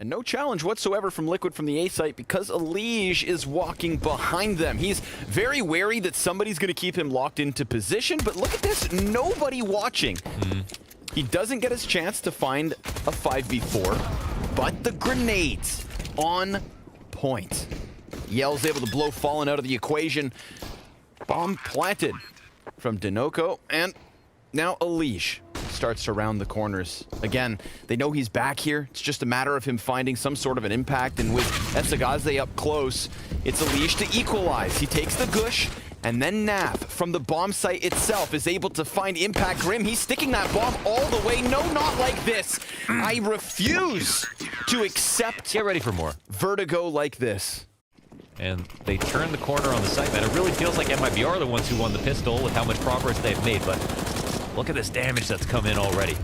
And no challenge whatsoever from Liquid from the A site because Alige is walking behind them. He's very wary that somebody's going to keep him locked into position, but look at this, nobody watching. He doesn't get his chance to find a 5v4, but the grenades on point. Yell's able to blow Fallen out of the equation. Bomb planted from Dinoco, and now Alige starts to round the corners. Again, they know he's back here. It's just a matter of him finding some sort of an impact, and with Esagaze up close, it's Alige to equalize. He takes the gush, and then Nav from the bomb site itself is able to find impact. Grim, he's sticking that bomb all the way. No, not like this. I refuse to accept Get ready for more. vertigo like this. And they turn the corner on the site, man. It really feels like MIBR are the ones who won the pistol with how much progress they've made, but look at this damage that's come in already.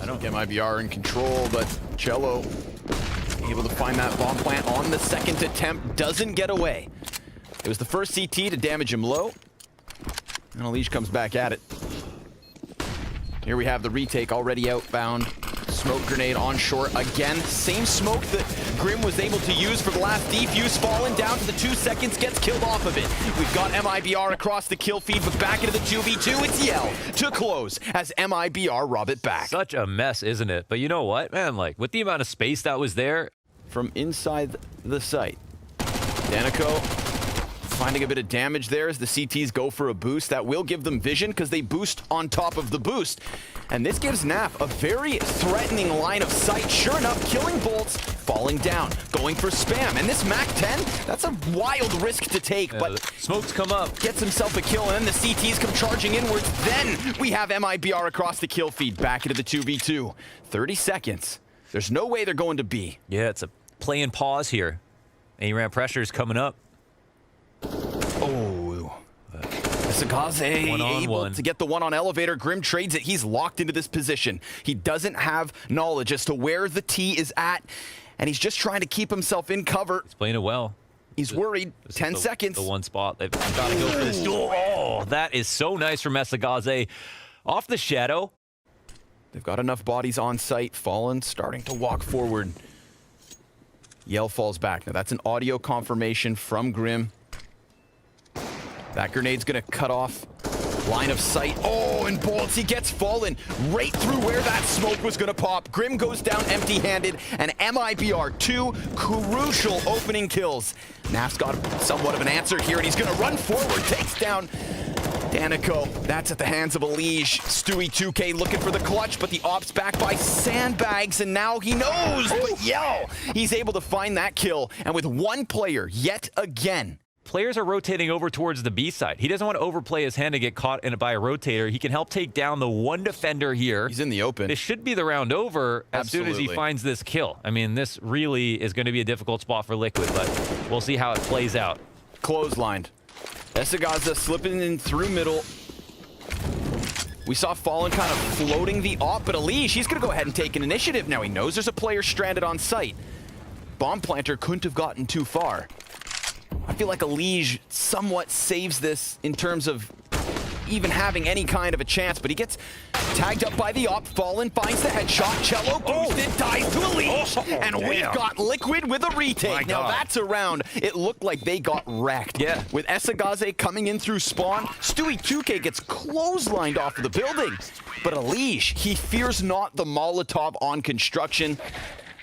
I don't get MIBR in control, but Cello able to find that bomb plant on the second attempt, doesn't get away. It was the first CT to damage him low, and Alige comes back at it. Here we have the retake already outbound. Smoke grenade on short again. Same smoke that Grim was able to use for the last defuse. Fallen down to the 2 seconds, gets killed off of it. We've got MIBR across the kill feed, but back into the 2v2. It's Yell to close as MIBR rob it back. Such a mess, isn't it? But you know what, man? Like, with the amount of space that was there. From inside the site, Danico finding a bit of damage there as the CTs go for a boost. That will give them vision because they boost on top of the boost. And this gives Naf a very threatening line of sight. Sure enough, killing bolts, falling down, going for spam. And this MAC-10, that's a wild risk to take, but smokes come up. Gets himself a kill, and then the CTs come charging inwards. Then we have MIBR across the kill feed, back into the 2v2. 30 seconds. There's no way they're going to B. Yeah, it's a play and pause here. ARAM pressure is coming up. Oh, Esagaze able to get the one on elevator. Grim trades it. He's locked into this position. He doesn't have knowledge as to where the T is at, and he's just trying to keep himself in cover. He's playing it well. He's worried. 10 seconds. The one spot. They've got to go for this duel. Oh, that is so nice from Esagaze. Off the shadow. They've got enough bodies on site. Fallen starting to walk forward. Yell falls back. Now that's an audio confirmation from Grim. That grenade's gonna cut off line of sight. Oh, and bolts, he gets Fallen right through where that smoke was gonna pop. Grim goes down empty-handed, and MIBR, 2 crucial opening kills. Naf's got somewhat of an answer here, and he's gonna run forward, takes down Danico. That's at the hands of Alige. Stewie 2K looking for the clutch, but the ops back by sandbags, and now he knows. But Yell, he's able to find that kill, and with one player yet again. Players are rotating over towards the B side. He doesn't want to overplay his hand and get caught by a rotator. He can help take down the one defender here. He's in the open. This should be the round over as soon as he finds this kill. I mean, this really is going to be a difficult spot for Liquid, but we'll see how it plays out. Clotheslined. Esagaze slipping in through middle. We saw Fallen kind of floating the op, but Alige, he's going to go ahead and take an initiative. Now he knows there's a player stranded on site. Bomb planter couldn't have gotten too far. I feel like Alige somewhat saves this in terms of even having any kind of a chance, but he gets tagged up by the op. Fallen finds the headshot. Cello boosted, dies to Alige, and we've got Liquid with a retake. Now that's a round. It looked like they got wrecked. Yeah. With Esagaze coming in through spawn, Stewie 2K gets clotheslined off of the building. But Alige, he fears not the Molotov on construction.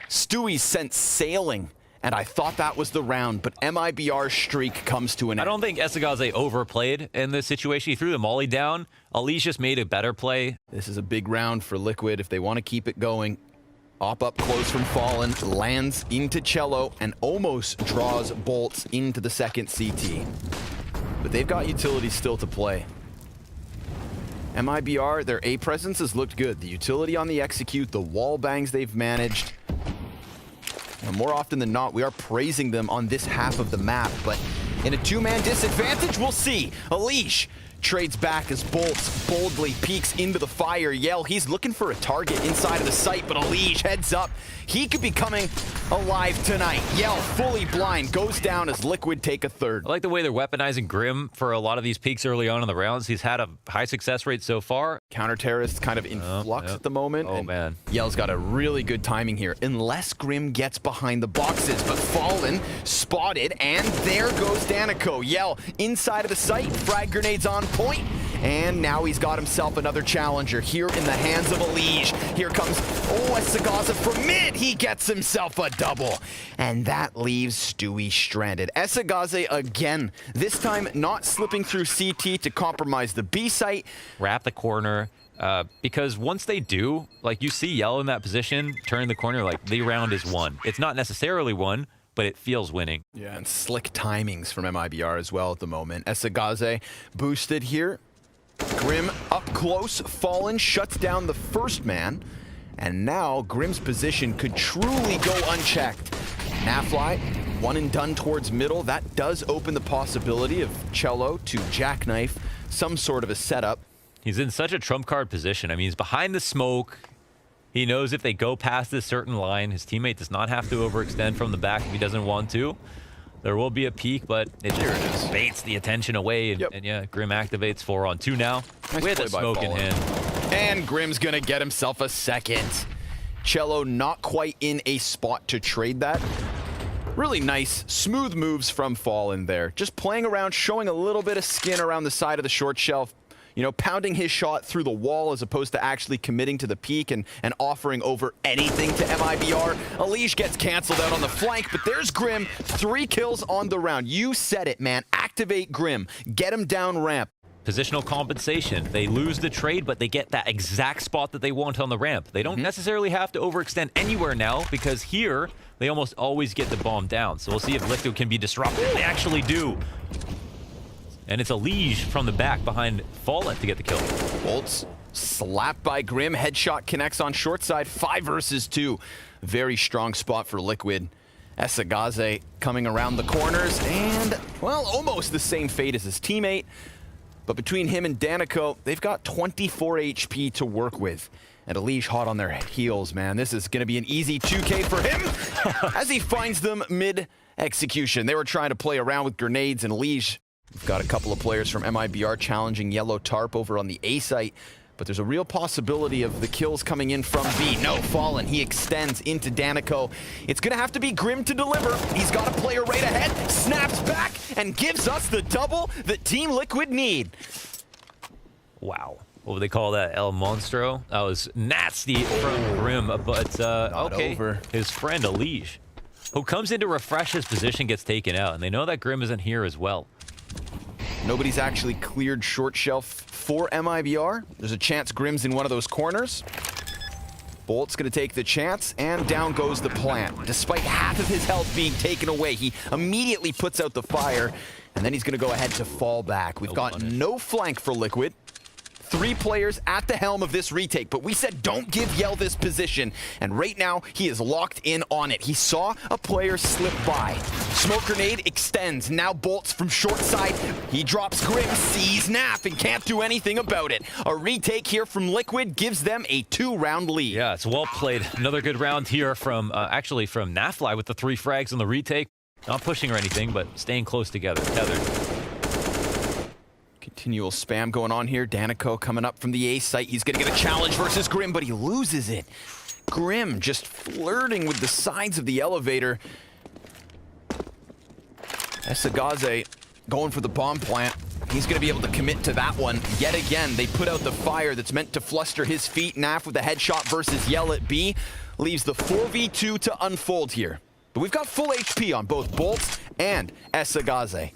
Stewie's sent sailing. And I thought that was the round, but MIBR's streak comes to an end. I don't think Esagaze overplayed in this situation. He threw the molly down. Alige just made a better play. This is a big round for Liquid if they want to keep it going. Op up close from Fallen, lands into Cello, and almost draws bolts into the second CT. But they've got utilities still to play. MIBR, their A presence has looked good. The utility on the execute, the wall bangs they've managed. And more often than not, we are praising them on this half of the map, but in a 2-man disadvantage, we'll see. Alige trades back as Bolts boldly peeks into the fire. Yell, he's looking for a target inside of the site, but Alige heads up. He could be coming alive tonight. Yell, fully blind, goes down as Liquid take a third. I like the way they're weaponizing Grim for a lot of these peaks early on in the rounds. He's had a high success rate so far. Counter-terrorists kind of in flux at the moment. Oh, man. Yell's got a really good timing here, unless Grim gets behind the boxes. But Fallen spotted, and there goes Danico. Yell inside of the site, frag grenades on point, and now he's got himself another challenger here in the hands of Alige. Here comes Esagaza from mid. He gets himself a double, and that leaves Stewie stranded. Esagaza again, this time not slipping through CT to compromise the B site. Wrap the corner. Because once they do, like you see Yellow in that position, turn the corner, like the round is won. It's not necessarily won, but it feels winning. Yeah, and slick timings from MIBR as well at the moment. Esagaze boosted here. Grim up close. Fallen shuts down the first man. And now Grim's position could truly go unchecked. Nafly, one and done towards middle. That does open the possibility of Cello to jackknife some sort of a setup. He's in such a trump card position. I mean, he's behind the smoke. He knows if they go past this certain line, his teammate does not have to overextend from the back if he doesn't want to. There will be a peek, but it just baits the attention away. And yeah, Grim activates 4-on-2 now with a smoke in hand. And Grim's going to get himself a second. Cello not quite in a spot to trade that. Really nice, smooth moves from Fallen there. Just playing around, showing a little bit of skin around the side of the short shelf. You know, pounding his shot through the wall as opposed to actually committing to the peak and offering over anything to MIBR. Alige gets canceled out on the flank, but there's Grim. 3 kills on the round. You said it, man. Activate Grim. Get him down ramp. Positional compensation. They lose the trade, but they get that exact spot that they want on the ramp. They don't necessarily have to overextend anywhere now, because here, they almost always get the bomb down. So we'll see if Liquid can be disrupted. They actually do. And it's Alige from the back behind Fallen to get the kill. Bolts slapped by Grim. Headshot connects on short side. 5 versus 2. Very strong spot for Liquid. Esagaze coming around the corners. And, well, almost the same fate as his teammate. But between him and Danico, they've got 24 HP to work with. And Alige hot on their heels, man. This is going to be an easy 2K for him as he finds them mid-execution. They were trying to play around with grenades, and Alige... We've got a couple of players from MIBR challenging Yellow Tarp over on the A site, but there's a real possibility of the kills coming in from B. No, Fallen, he extends into Danico. It's gonna have to be Grim to deliver. He's got a player right ahead, snaps back, and gives us the double that Team Liquid need. Wow. What would they call that? El Monstro? That was nasty from Grim, but okay. Over. His friend Alige, who comes in to refresh his position, gets taken out, and they know that Grim isn't here as well. Nobody's actually cleared short shelf for MIBR. There's a chance Grim's in one of those corners. Bolt's gonna take the chance, and down goes the plant. Despite half of his health being taken away, he immediately puts out the fire, and then he's gonna go ahead to fall back. We've got no flank for Liquid. 3 players at the helm of this retake, but we said don't give Yell this position, and right now he is locked in on it. He saw a player slip by. Smoke grenade extends, now Bolts from short side. He drops Grim, sees Naf, and can't do anything about it. A retake here from Liquid gives them a 2-round lead. Yeah, it's well played. Another good round here from, actually from Nafly with the 3 frags on the retake. Not pushing or anything, but staying close together, tethered. Continual spam going on here. Danico coming up from the A site. He's going to get a challenge versus Grim, but he loses it. Grim just flirting with the sides of the elevator. Esagaze going for the bomb plant. He's going to be able to commit to that one. Yet again, they put out the fire that's meant to fluster his feet. Naf with the headshot versus Yell at B. Leaves the 4v2 to unfold here. But we've got full HP on both Bolts and Esagaze.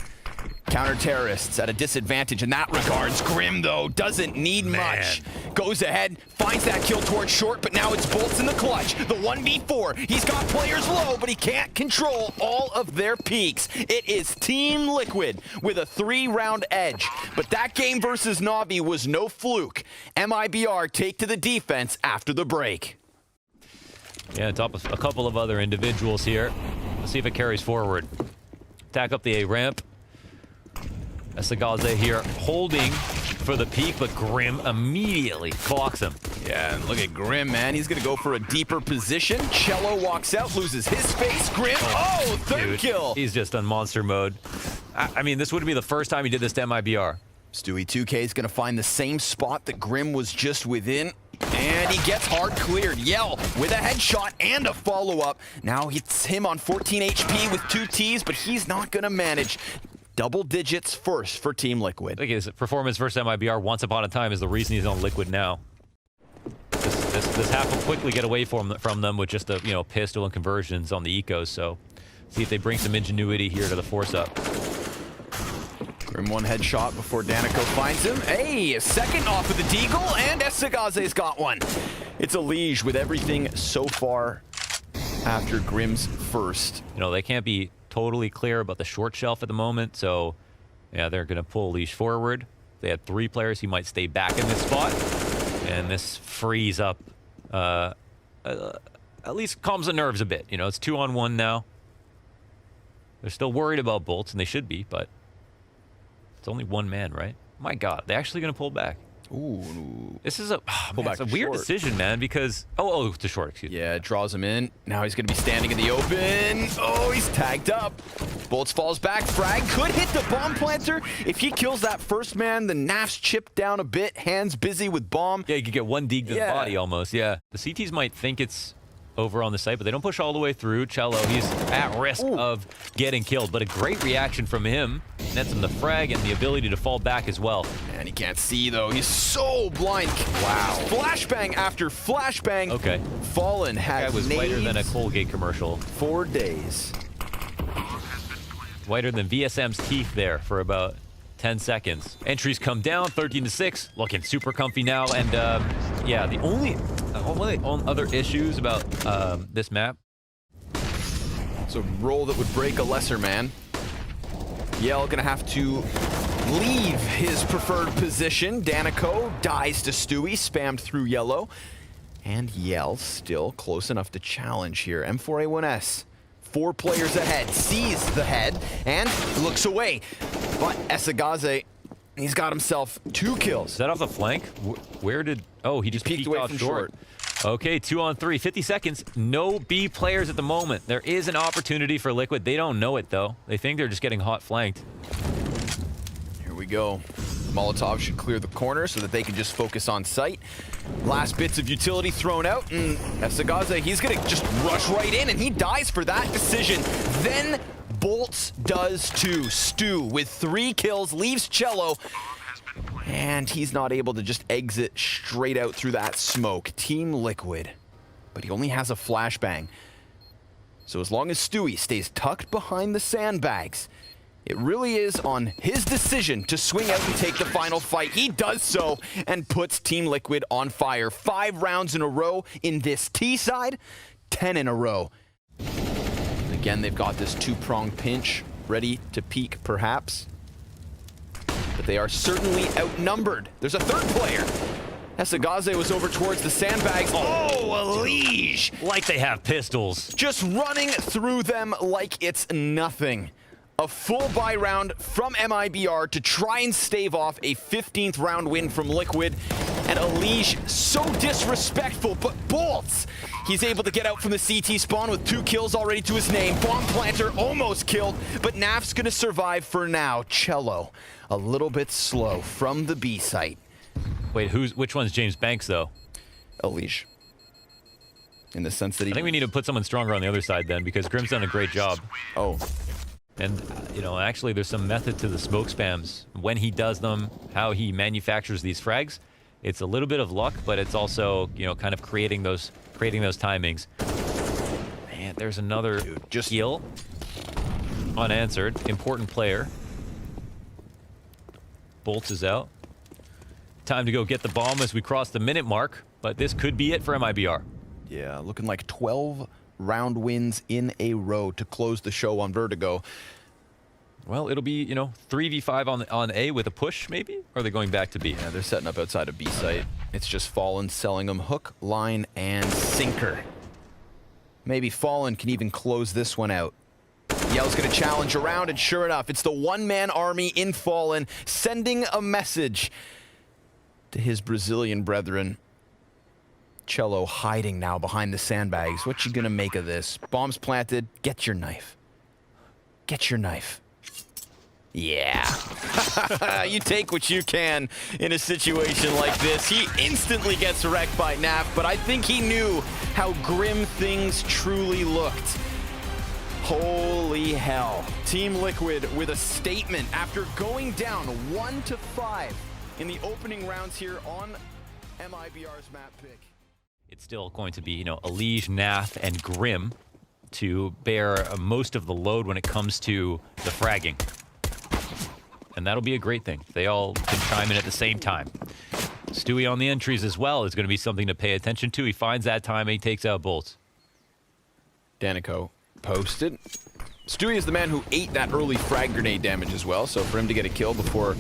Counter-terrorists at a disadvantage in that regards. Grim, though, doesn't need much. Goes ahead, finds that kill towards short, but now it's Bolts in the clutch. The 1v4. He's got players low, but he can't control all of their peaks. It is Team Liquid with a 3-round edge. But that game versus NaVi was no fluke. MIBR take to the defense after the break. Yeah, top of a couple of other individuals here. Let's see if it carries forward. Attack up the A ramp. Esagaze here holding for the peek, but Grim immediately clocks him. Yeah, and look at Grim, man. He's going to go for a deeper position. Cello walks out, loses his space. Grim, third Dude, kill. He's just on monster mode. I mean, this would be the first time he did this to MIBR. Stewie 2K is going to find the same spot that Grim was just within. And he gets hard cleared. Yell with a headshot and a follow-up. Now it's him on 14 HP with 2 Ts, but he's not going to manage. Double digits first for Team Liquid. Look at his performance versus MIBR once upon a time is the reason he's on Liquid now. This half will quickly get away from them with just a pistol and conversions on the ecos. So see if they bring some ingenuity here to the force up. Grim one headshot before Danico finds him. Hey, a second off of the deagle, and Esagaze's got one. It's a Liege with everything so far after Grim's first. They can't be totally clear about the short shelf at the moment, so yeah, they're going to pull Liege forward. If they had 3 players, he might stay back in this spot, and this frees up, at least calms the nerves a bit. It's 2-on-1 now. They're still worried about bolts, and they should be, but it's only 1 man, right? My God, they're actually going to pull back. Ooh. This is it's a weird decision, man, because... Oh, it's a short, excuse me. Yeah, it draws him in. Now he's going to be standing in the open. Oh, he's tagged up. Bolts falls back. Frag could hit the bomb planter. If he kills that first man, the NAF's chipped down a bit. Hands busy with bomb. Yeah, you could get 1 dig to the body almost, yeah. The CTs might think it's over on the site, but they don't push all the way through. Cello, he's at risk of getting killed, but a great reaction from him. Nets him the frag and the ability to fall back as well. And he can't see, though. He's so blind. Wow. Flashbang after flashbang. Okay. Fallen has that guy was whiter than a Colgate commercial. 4 days. Whiter than VSM's teeth there for about 10 seconds. Entries come down, 13-6. Looking super comfy now. And yeah, the only other issues about this map. It's a roll that would break a lesser man. Yell gonna have to leave his preferred position. Danico dies to Stewie, spammed through yellow. And Yell still close enough to challenge here. M4A1S, 4 players ahead, sees the head, and looks away. But Esagaze, he's got himself 2 kills. Is that off the flank? Where did... Oh, he just peeked away off from short. Okay, 2-on-3, 50 seconds. No B players at the moment. There is an opportunity for Liquid. They don't know it, though. They think they're just getting hot flanked. Here we go. Molotov should clear the corner so that they can just focus on sight. Last bits of utility thrown out, and Esagaze, he's gonna just rush right in, and he dies for that decision. Then Bolts does too. Stu with 3 kills, leaves Cello, and he's not able to just exit straight out through that smoke. Team Liquid, but he only has a flashbang. So as long as Stewie stays tucked behind the sandbags, it really is on his decision to swing out and take the final fight. He does so and puts Team Liquid on fire. 5 rounds in a row in this T side, 10 in a row. And again, they've got this 2-pronged pinch ready to peak perhaps. But they are certainly outnumbered. There's a 3rd player. Esagaze was over towards the sandbags. Oh, a Liege! Like they have pistols. Just running through them like it's nothing. A full buy round from MIBR to try and stave off a 15th round win from Liquid. And a Liege so disrespectful, but Bolts! He's able to get out from the CT spawn with 2 kills already to his name. Bomb planter almost killed, but NAF's gonna survive for now. Cello, a little bit slow from the B site. Wait, which one's James Banks, though? A Liege. In the sense that he... I think we need to put someone stronger on the other side then, because Grim's done a great job. Oh. And, actually there's some method to the smoke spams. When he does them, how he manufactures these frags. It's a little bit of luck, but it's also, kind of creating those timings. Man, there's another heal. Unanswered. Important player. Bolts is out. Time to go get the bomb as we cross the minute mark, but this could be it for MIBR. Yeah, looking like 12 round wins in a row to close the show on Vertigo. Well, it'll be, 3v5 on A with a push, maybe? Or are they going back to B? Yeah, they're setting up outside of B site. Okay. It's just Fallen selling them hook, line, and sinker. Maybe Fallen can even close this one out. Yell's gonna challenge around, and sure enough, it's the 1-man army in Fallen, sending a message to his Brazilian brethren. Cello hiding now behind the sandbags. What you gonna make of this? Bombs planted. Get your knife. Get your knife. Yeah. You take what you can in a situation like this. He instantly gets wrecked by NaV, but I think he knew how grim things truly looked. Holy hell. Team Liquid with a statement after going down 1-5 in the opening rounds here on MIBR's map pick. It's still going to be, you know, Elige, naf, and Grim to bear most of the load when it comes to the fragging. And that'll be a great thing. They all can chime in at the same time. Stewie on the entries as well is going to be something to pay attention to. He finds that time and he takes out bolts. Danico posted. Stewie is the man who ate that early frag grenade damage as well, so for him to get a kill before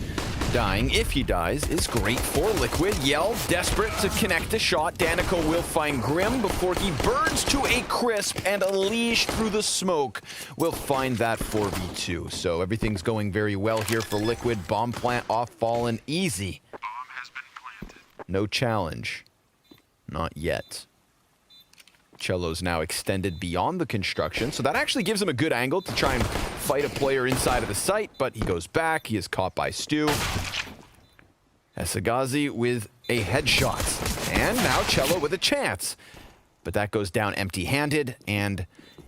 dying, if he dies, is great for Liquid. Yell, desperate to connect a shot. Danico will find Grim before he burns to a crisp, and Elige through the smoke will find that 4v2. So everything's going very well here for Liquid. Bomb plant off Fallen, easy. Bomb has been planted. No challenge. Not yet. Cello's now extended beyond the construction, so that actually gives him a good angle to try and fight a player inside of the site, but he goes back. He is caught by Stu. Esagazi with a headshot, and now Cello with a chance. But that goes down empty-handed, and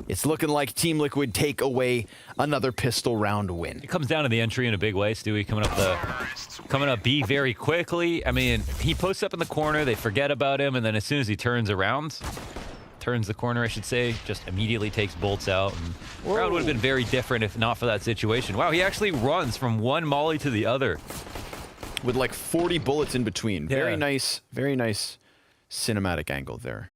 it's looking like Team Liquid take away another pistol round win. It comes down to the entry in a big way. Stewie coming up B very quickly. I mean, he posts up in the corner, they forget about him, and then as soon as he turns around, turns the corner, I should say, just immediately takes bolts out. And the round would have been very different if not for that situation. Wow, he actually runs from one molly to the other. With like 40 bullets in between. Yeah. Very nice cinematic angle there.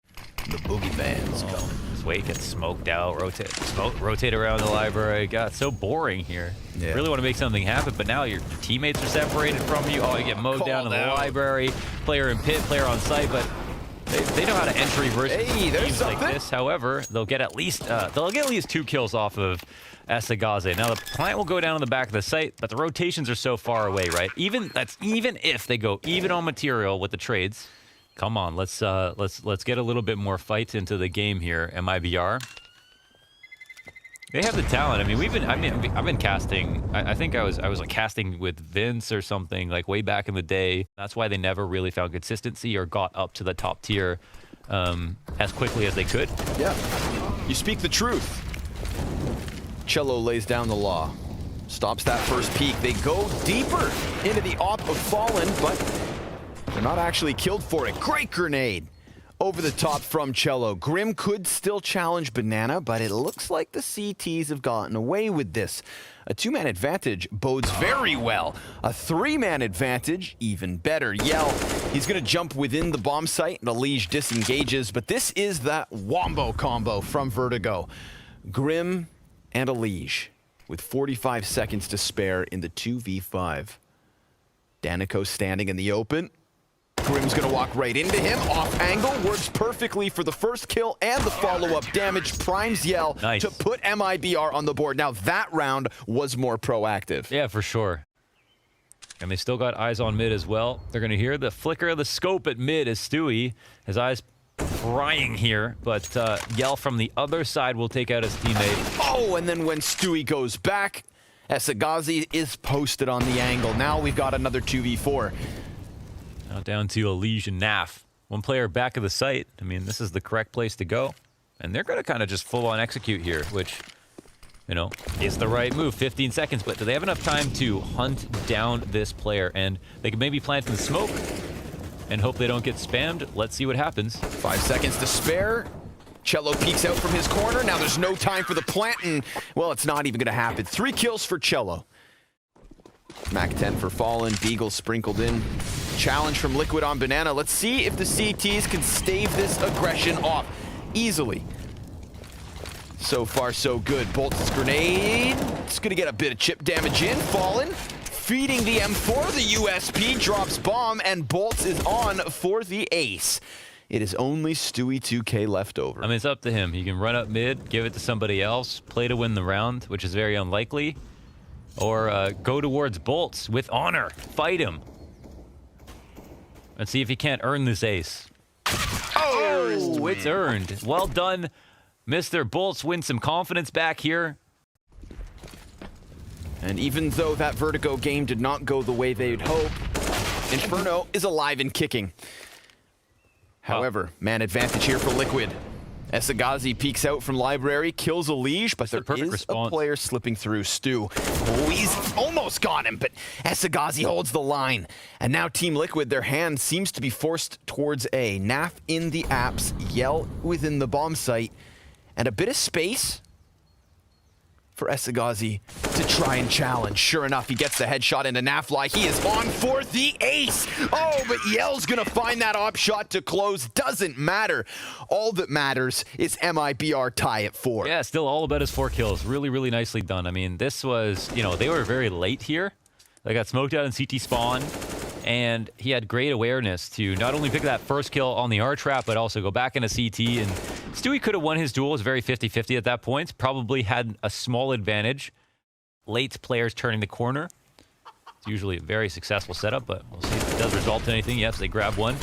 The boogie band's coming. This way gets smoked out, rotate around the library. God, it's so boring here. Yeah. You really want to make something happen, but now your teammates are separated from you. Oh, you get mowed down in the library. Player in pit, player on site, but they know how to entry versus teams like this. However, they'll get at least 2 kills off of Esagaze. Now the plant will go down on the back of the site, but the rotations are so far away, right? Even if they go even on material with the trades. Come on, let's get a little bit more fight into the game here. MIBR. They have the talent. I mean, I've been casting. I think I was like casting with Vince or something like way back in the day. That's why they never really found consistency or got up to the top tier as quickly as they could. Yeah, you speak the truth. Cello lays down the law, stops that first peek. They go deeper into the op of Fallen, but they're not actually killed for it. Great grenade. Over the top from Cello. Grim could still challenge Banana, but it looks like the CTs have gotten away with this. A 2-man advantage bodes very well. A 3-man advantage, even better. Yell, he's going to jump within the bomb site, and Elige disengages, but this is that wombo combo from Vertigo. Grim and Elige with 45 seconds to spare in the 2v5. Danico standing in the open. Grim's gonna walk right into him, off angle, works perfectly for the first kill and the follow-up damage. Primes Yell to put MIBR on the board. Now that round was more proactive. Yeah, for sure. And they still got eyes on mid as well. They're gonna hear the flicker of the scope at mid as Stewie, his eyes prying here, but Yell from the other side will take out his teammate. Oh, and then when Stewie goes back, Esagazi is posted on the angle. Now we've got another 2v4. Now down to Elige and naf. One player back of the site. I mean, this is the correct place to go. And they're going to kind of just full-on execute here, which, you know, is the right move. 15 seconds, but do they have enough time to hunt down this player? And they can maybe plant in the smoke and hope they don't get spammed. Let's see what happens. 5 seconds to spare. Cello peeks out from his corner. Now there's no time for the plant, and, well, it's not even going to happen. 3 kills for Cello. Mac 10 for Fallen. Beagle sprinkled in. Challenge from Liquid on Banana. Let's see if the CTs can stave this aggression off easily. So far, so good. Bolt's grenade. It's going to get a bit of chip damage in. Fallen feeding the M4. The USP drops bomb, and Bolts is on for the ace. It is only Stewie 2K left over. I mean, it's up to him. He can run up mid, give it to somebody else, play to win the round, which is very unlikely, or go towards Bolts with honor. Fight him. and see if he can't earn this ace. Oh, it's earned. Well done, Mr. Bolts. Win some confidence back here. And even though that Vertigo game did not go the way they'd hope, Inferno is alive and kicking. However, man advantage here for Liquid. Esagazi peeks out from Library, kills a Liege, but there is a player slipping through. Stu. Oh, he's almost got him, but Esagazi holds the line. And now Team Liquid, their hand seems to be forced towards A. NAF in the apps, Yell within the bomb site, and a bit of space for Esagazi to try and challenge. Sure enough, he gets the headshot into Nafly. He is on for the ace. Oh, but Yell's gonna find that op shot to close. Doesn't matter. All that matters is MIBR tie at 4. Yeah, still all about his 4 kills. Really, really nicely done. I mean, this was, you know, they were very late here. They got smoked out in CT spawn, and he had great awareness to not only pick that first kill on the R trap, but also go back into CT. And Stewie could have won his duel. It was very 50-50 at that point. Probably had a small advantage. Late players turning the corner. It's usually a very successful setup, but we'll see if it does result in anything. Yes, they grab one.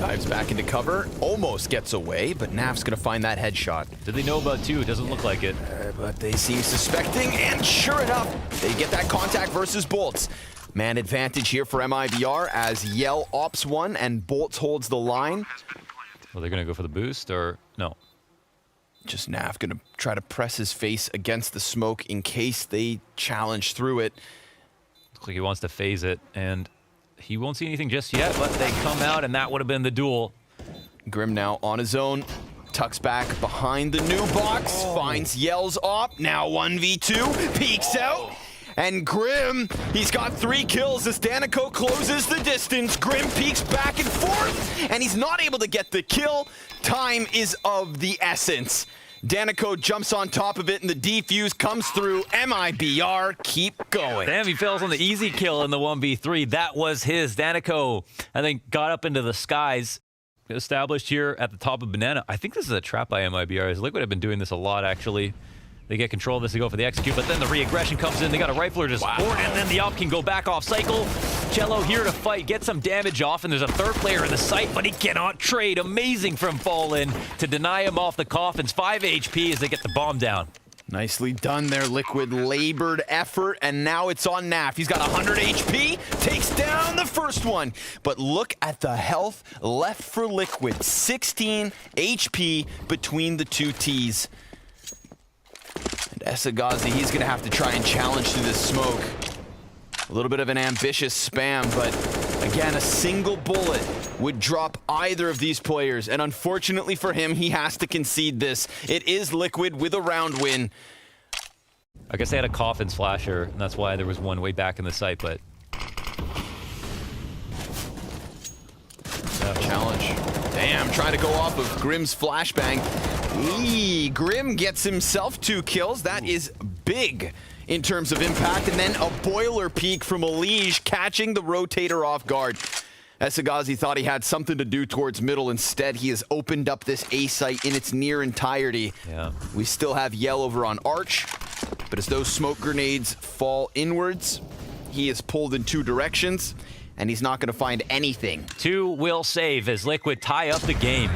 Dives back into cover, almost gets away, but Naf's gonna find that headshot. Did they know about 2? It doesn't look like it. But they seem suspecting, and sure enough, they get that contact versus Bolts. Man advantage here for MIBR as Yell ops one and Bolts holds the line. Well, they're gonna go for the boost, or no? Just Naf gonna try to press his face against the smoke in case they challenge through it. Looks like he wants to phase it, and he won't see anything just yet, but they come out, and that would have been the duel. Grim now on his own, tucks back behind the new box, finds Yell's op, now 1v2, peeks out, and Grim, he's got 3 kills as Danico closes the distance. Grim peeks back and forth, and he's not able to get the kill. Time is of the essence. Danico jumps on top of it, and the defuse comes through. MIBR, keep going. Damn, he fails on the easy kill in the 1v3. That was his. Danico, I think, got up into the skies. Established here at the top of Banana. I think this is a trap by MIBR. As Liquid have been doing this a lot, actually. They get control of this, they go for the execute, but then the re-aggression comes in. They got a rifler to support, and then the op can go back off cycle. Cello here to fight, get some damage off, and there's a third player in the site, but he cannot trade. Amazing from Fallen to deny him off the coffins. 5 HP as they get the bomb down. Nicely done there, Liquid. Labored effort, and now it's on Naf. He's got 100 HP, takes down the first one. But look at the health left for Liquid. 16 HP between the 2 Ts. And Esagazi, he's going to have to try and challenge through this smoke. A little bit of an ambitious spam, but again, a single bullet would drop either of these players. And unfortunately for him, he has to concede this. It is Liquid with a round win. I guess they had a coffins flasher, and that's why there was one way back in the site, but... Challenge. Damn, trying to go off of Grim's flashbang. Grim gets himself 2 kills. That is big in terms of impact. And then a boiler peak from Elige catching the rotator off guard. Esagazi thought he had something to do towards middle. Instead, he has opened up this A site in its near entirety. Yeah. We still have Yell over on Arch, but as those smoke grenades fall inwards, he is pulled in 2 directions, and he's not going to find anything. 2 will save as Liquid tie up the game,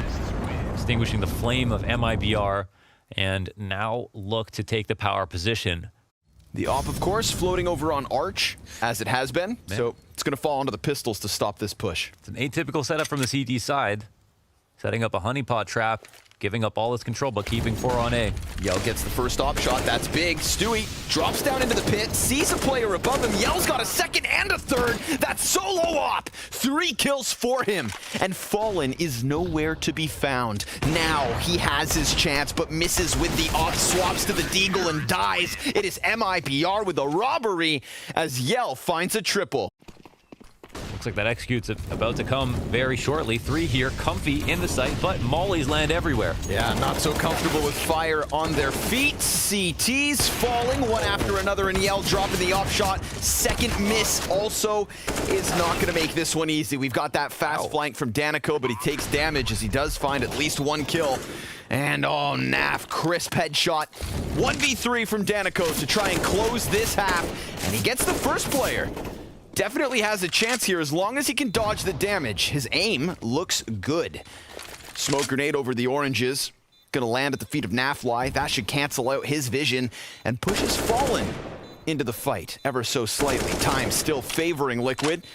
extinguishing the flame of MIBR, and now look to take the power position. The op, of course, floating over on Arch, as it has been, so it's going to fall onto the pistols to stop this push. It's an atypical setup from the CT side, setting up a honeypot trap, giving up all its control, but keeping 4 on A. Yell gets the first op shot. That's big. Stewie drops down into the pit, sees a player above him. Yell's got a second and a third. That's solo op. 3 kills for him. And Fallen is nowhere to be found. Now he has his chance, but misses with the op, swaps to the deagle and dies. It is MIBR with a robbery as Yell finds a triple. Looks like that execute's about to come very shortly. 3 here, comfy in the site, but mollies land everywhere. Yeah, not so comfortable with fire on their feet. CTs falling one after another, and Yell dropping the off shot. Second miss also is not going to make this one easy. We've got that fast flank from Danico, but he takes damage as he does find at least 1 kill. And oh, Naf, crisp headshot. 1v3 from Danico to try and close this half, and he gets the first player. definitely has a chance here as long as he can dodge the damage. His aim looks good. Smoke grenade over the oranges. Gonna land at the feet of NaVi. That should cancel out his vision and pushes Fallen into the fight ever so slightly. Time still favoring Liquid.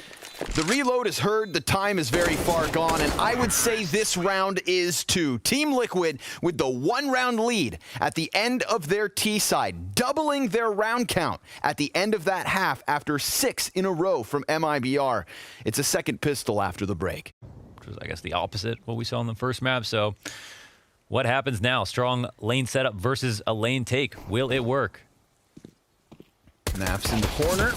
The reload is heard, the time is very far gone, and I would say this round is too. Team Liquid with the 1-round lead at the end of their T side, doubling their round count at the end of that half after 6 in a row from MIBR. It's a second pistol after the break. Which was, I guess, the opposite what we saw in the first map, so what happens now? Strong lane setup versus a lane take. Will it work? Naf's in the corner,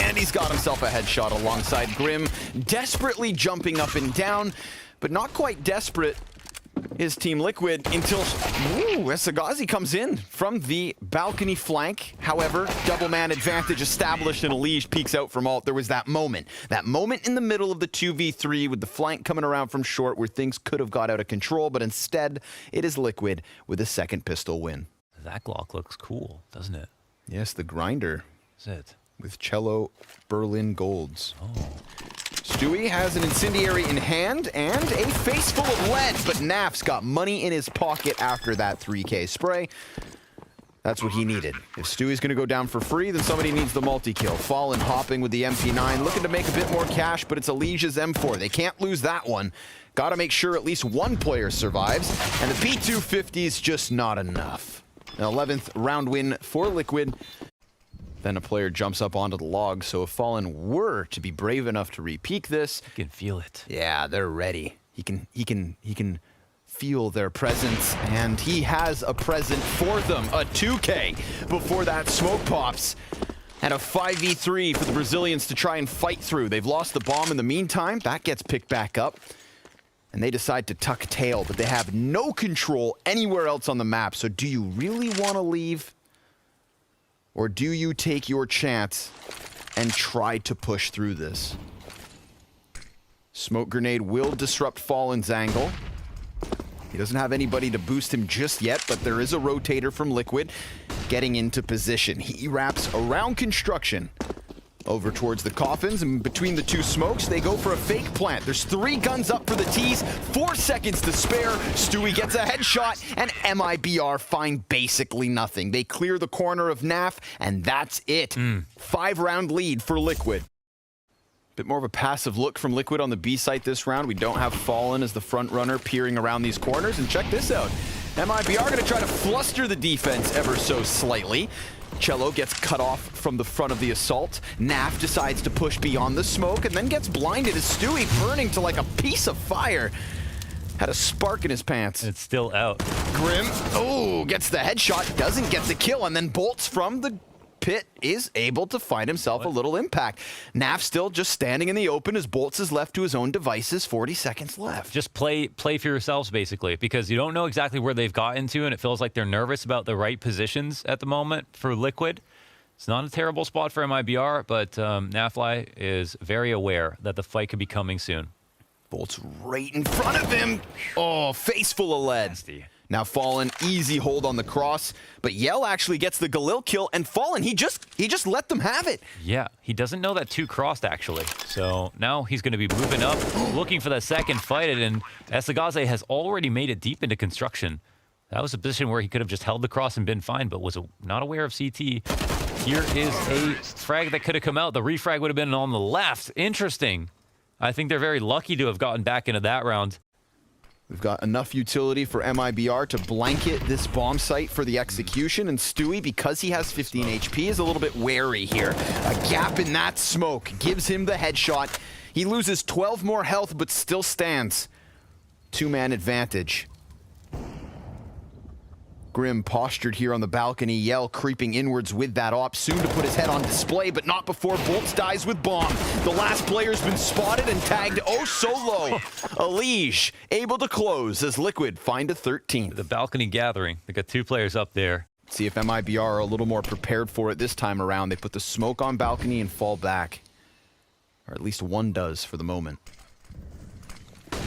and he's got himself a headshot alongside Grim, desperately jumping up and down, but not quite desperate is Team Liquid until Esagazi comes in from the balcony flank. However, double man advantage established and Elige peeks out from alt. There was that moment in the middle of the 2v3 with the flank coming around from short where things could have got out of control, but instead it is Liquid with a second pistol win. That Glock looks cool, doesn't it? Yes, the grinder. Is it? With Cello Berlin Golds. Oh. Stewie has an incendiary in hand and a face full of lead, but Naf's got money in his pocket after that 3K spray. That's what he needed. If Stewie's gonna go down for free, then somebody needs the multi-kill. Fallen hopping with the MP9, looking to make a bit more cash, but it's Elige's M4. They can't lose that one. Gotta make sure at least one player survives, and the P250 is just not enough. An 11th round win for Liquid. Then a player jumps up onto the log, so if Fallen were to be brave enough to re-peek this, You can feel it. yeah, they're ready. He can feel their presence, and he has a present for them. A 2K before that smoke pops. And a 5v3 for the Brazilians to try and fight through. They've lost the bomb in the meantime. That gets picked back up. And they decide to tuck tail, but they have no control anywhere else on the map. So do you really want to leave? Or do you take your chance and try to push through this? Smoke grenade will disrupt Fallen's angle. He doesn't have anybody to boost him just yet, but there is a rotator from Liquid getting into position. He wraps around construction over towards the coffins, and between the two smokes, they go for a fake plant. There's 3 guns up for the T's, 4 seconds to spare. Stewie gets a headshot, and MIBR find basically nothing. They clear the corner of NaV, and that's it. 5-round lead for Liquid. Bit more of a passive look from Liquid on the B site this round. We don't have Fallen as the front runner peering around these corners, and check this out. MIBR gonna try to fluster the defense ever so slightly. Cello gets cut off from the front of the assault. NaV decides to push beyond the smoke and then gets blinded as Stewie burning to like a piece of fire. Had a spark in his pants. It's still out. Grim, gets the headshot, doesn't get the kill, and then bolts from the pit is able to find himself a little impact. NaV still just standing in the open as Bolts is left to his own devices. 40 seconds left. Just play for yourselves, basically, because you don't know exactly where they've gotten to, and it feels like they're nervous about the right positions at the moment for Liquid. It's not a terrible spot for MIBR, but NaVi is very aware that the fight could be coming soon. Bolts right in front of him. Oh, face full of lead. Nasty. Now Fallen, easy hold on the cross, but Yell actually gets the Galil kill, and Fallen, he just let them have it. Yeah, he doesn't know that 2 crossed, actually. So now he's going to be moving up, looking for that second fight, and Esagazi has already made it deep into construction. That was a position where he could have just held the cross and been fine, but was not aware of CT. Here is a frag that could have come out. The refrag would have been on the left. Interesting. I think they're very lucky to have gotten back into that round. We've got enough utility for MIBR to blanket this bomb site for the execution, and Stewie, because he has 15 HP, is a little bit wary here. A gap in that smoke gives him the headshot. He loses 12 more health, but still stands. 2-man advantage. Grim postured here on the balcony, Yell creeping inwards with that op, soon to put his head on display, but not before Bolts dies with bomb. The last player's been spotted and tagged oh so low. Elige able to close as Liquid find a 13th. The balcony gathering. They got 2 players up there. See if MIBR are a little more prepared for it this time around. They put the smoke on balcony and fall back. Or at least one does for the moment.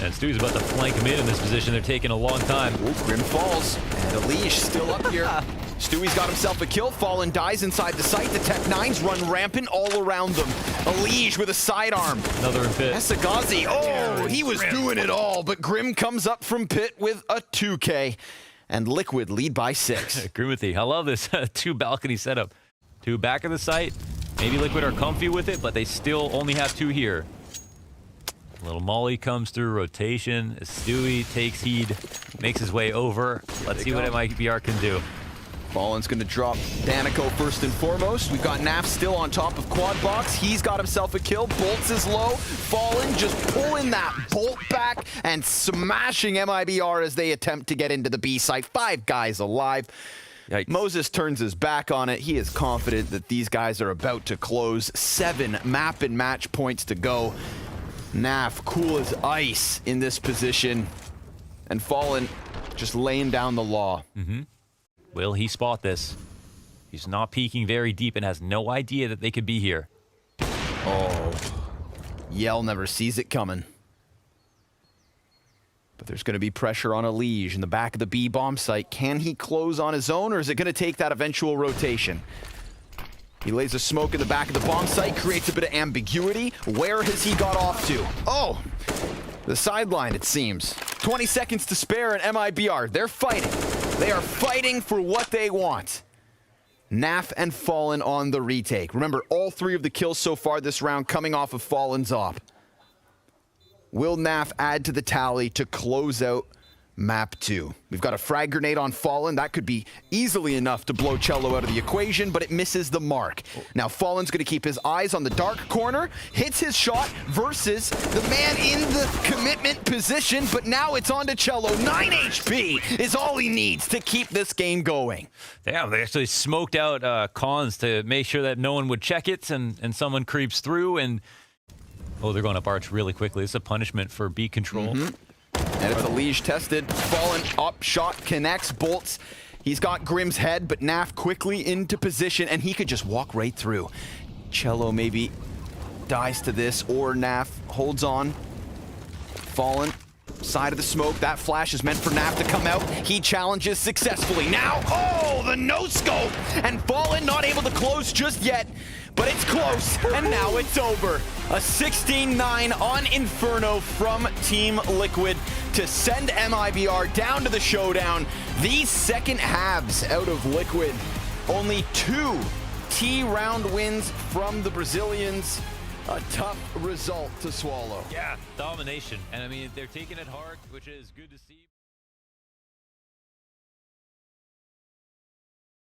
And Stew's about to flank him in this position. They're taking a long time. Ooh, Grim falls. And Elige still up here. Stewie's got himself a kill. Fallen dies inside the site. The Tech-9s run rampant all around them. Alige with a sidearm. Another in pit. Esagazi, oh, he was doing it all, but Grim comes up from pit with a 2K. And Liquid lead by 6. Agree with you. I love this 2 balcony setup. 2 back of the site. Maybe Liquid are comfy with it, but they still only have 2 here. Little Molly comes through rotation. Stewie takes heed, makes his way over. Let's see what MIBR can do. Fallen's going to drop Danico first and foremost. We've got Naf still on top of quad box. He's got himself a kill. Bolts is low. Fallen just pulling that bolt back and smashing MIBR as they attempt to get into the B site. 5 guys alive. Yikes. Moses turns his back on it. He is confident that these guys are about to close. 7 map and match points to go. Naf cool as ice in this position. And Fallen just laying down the law. Will he spot this? He's not peeking very deep and has no idea that they could be here. Oh, Yell never sees it coming. But there's going to be pressure on Alige in the back of the B bomb site. Can he close on his own, or is it going to take that eventual rotation? He lays a smoke in the back of the bomb site, creates a bit of ambiguity. Where has he got off to? Oh, the sideline, it seems. 20 seconds to spare, and MIBR, they're fighting. They are fighting for what they want. Naf and Fallen on the retake. Remember, all 3 of the kills so far this round coming off of Fallen's op. Will Naf add to the tally to close out map 2? We've got a frag grenade on Fallen. That could be easily enough to blow Cello out of the equation, but it misses the mark. Now Fallen's going to keep his eyes on the dark corner, hits his shot versus the man in the commitment position, but now it's on to Cello. 9 HP is all he needs to keep this game going. Damn, they actually smoked out cons to make sure that no one would check it, and someone creeps through, and oh, they're going up arch really quickly. It's a punishment for B control. And it's Alige tested. Fallen up, shot connects, bolts. He's got Grim's head, but Naf quickly into position, and he could just walk right through. Cello maybe dies to this, or Naf holds on. Fallen, side of the smoke. That flash is meant for Naf to come out. He challenges successfully. Now, oh, the no-scope! And Fallen not able to close just yet, but it's close, and now it's over. A 16-9 on Inferno from Team Liquid to send MIBR down to the showdown. These second halves out of Liquid. Only 2 T-round wins from the Brazilians. A tough result to swallow. Yeah, domination. And I mean, they're taking it hard, which is good to see.